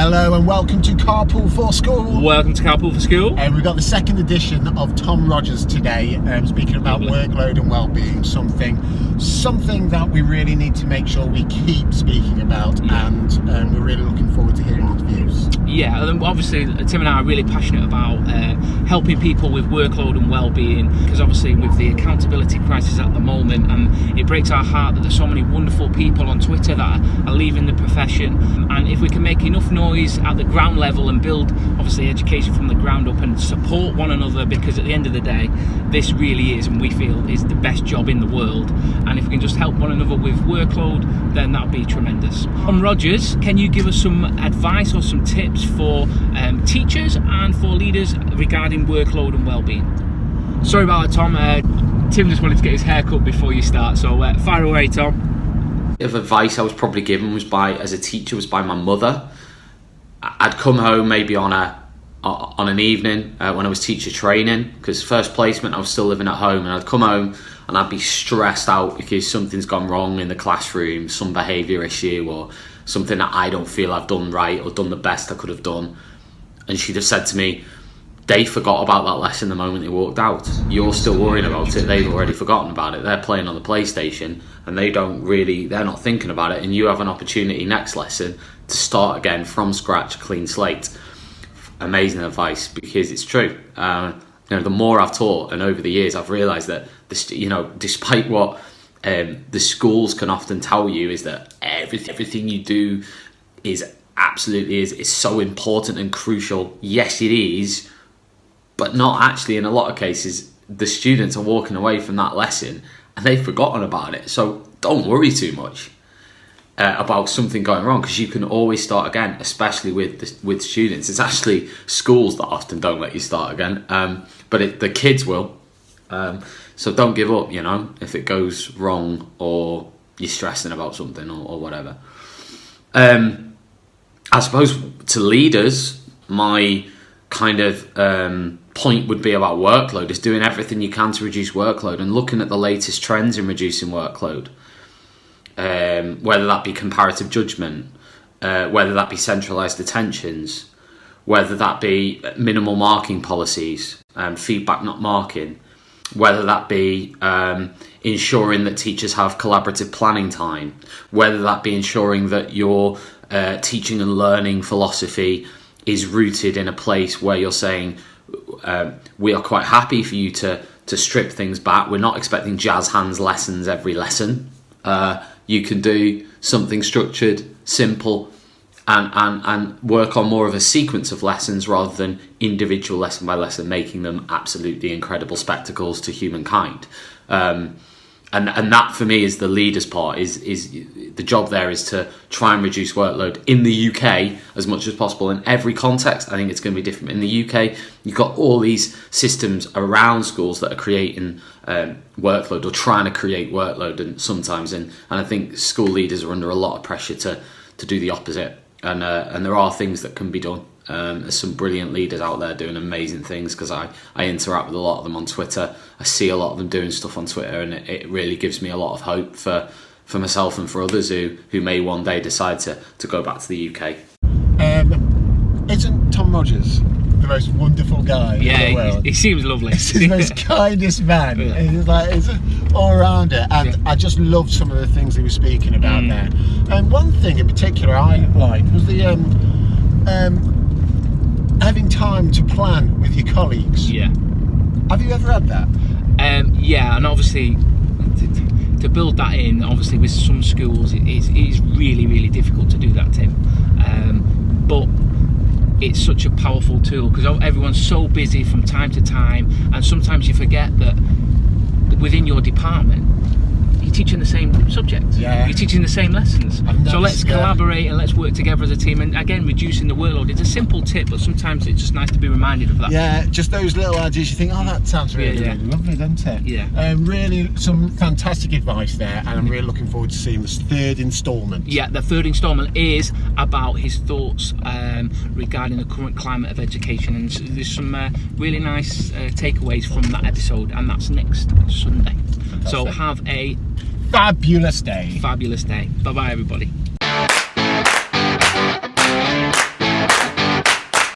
Hello and welcome to Carpool for School. Welcome to Carpool for School. And we've got the second edition of Tom Rogers today, speaking about workload and well-being, something that we really need to make sure we keep speaking about, and we're really looking forward to hearing his views. Yeah, obviously Tim and I are really passionate about helping people with workload and well-being, because obviously with the accountability crisis at the moment, it breaks our heart that there's so many wonderful people on Twitter that are leaving the profession, and if we can make enough noise at the ground level and build obviously education from the ground up and support one another, because at the end of the day this really is, and we feel is, the best job in the world, and if we can just help one another with workload, then that would be tremendous. Tom Rogers, can you give us some advice or some tips for teachers and for leaders regarding workload and well-being? Sorry about that, Tom. Tim just wanted to get his hair cut before you start, so fire away, Tom. Of advice I was probably given was as a teacher was by my mother. I'd come home maybe on an evening when I was teacher training, because first placement I was still living at home, and I'd come home and I'd be stressed out because something's gone wrong in the classroom, some behaviour issue or something that I don't feel I've done right or done the best I could have done. And she'd have said to me, they forgot about that lesson the moment they walked out. You're still worrying about it, they've already forgotten about it. They're playing on the PlayStation and they're not thinking about it, and you have an opportunity next lesson to start again from scratch, clean slate. Amazing advice, because it's true. The more I've taught and over the years, I've realised that despite what the schools can often tell you, is that everything you do is so important and crucial. Yes, it is, but not actually. In a lot of cases, the students are walking away from that lesson and they've forgotten about it. So don't worry too much about something going wrong, because you can always start again, especially with students. It's actually schools that often don't let you start again, but the kids will. So don't give up, if it goes wrong or you're stressing about something or whatever. I suppose to leaders, my kind of point would be about workload, is doing everything you can to reduce workload and looking at the latest trends in reducing workload. Whether that be comparative judgment, whether that be centralised attentions, whether that be minimal marking policies, feedback not marking, whether that be ensuring that teachers have collaborative planning time, whether that be ensuring that your teaching and learning philosophy is rooted in a place where you're saying, we are quite happy for you to strip things back. We're not expecting jazz hands lessons every lesson. You can do something structured, simple, and work on more of a sequence of lessons rather than individual lesson by lesson, making them absolutely incredible spectacles to humankind. And that for me is the leader's part, is the job there is to try and reduce workload in the UK as much as possible. In every context, I think it's going to be different. In the UK, you've got all these systems around schools that are creating workload or trying to create workload, and sometimes, and I think school leaders are under a lot of pressure to do the opposite. And there are things that can be done. There's some brilliant leaders out there doing amazing things, because I interact with a lot of them on Twitter. I see a lot of them doing stuff on Twitter, and it really gives me a lot of hope for myself and for others who may one day decide to go back to the UK. Isn't Tom Rogers the most wonderful guy in the world? He seems lovely. He's the most kindest man. Yeah. He's all around it, and I just loved some of the things he was speaking about there. And one thing in particular I liked was the having time to plan with your colleagues. Yeah. Have you ever had that? Yeah, and obviously to build that in, obviously with some schools it is really, really difficult to do that, Tim. But it's such a powerful tool, because everyone's so busy from time to time, and sometimes you forget that within your department you're teaching the same subject. Yeah. You're teaching the same lessons. So let's collaborate and let's work together as a team. And again, reducing the workload. It's a simple tip, but sometimes it's just nice to be reminded of that. Yeah, just those little ideas. You think, oh, that sounds really lovely, doesn't it? Yeah. Really, some fantastic advice there, and I'm really looking forward to seeing this third instalment. Yeah, the third instalment is about his thoughts regarding the current climate of education, and there's some really nice takeaways from that episode, and that's next Sunday. Fantastic. So have a fabulous day. Bye bye, everybody.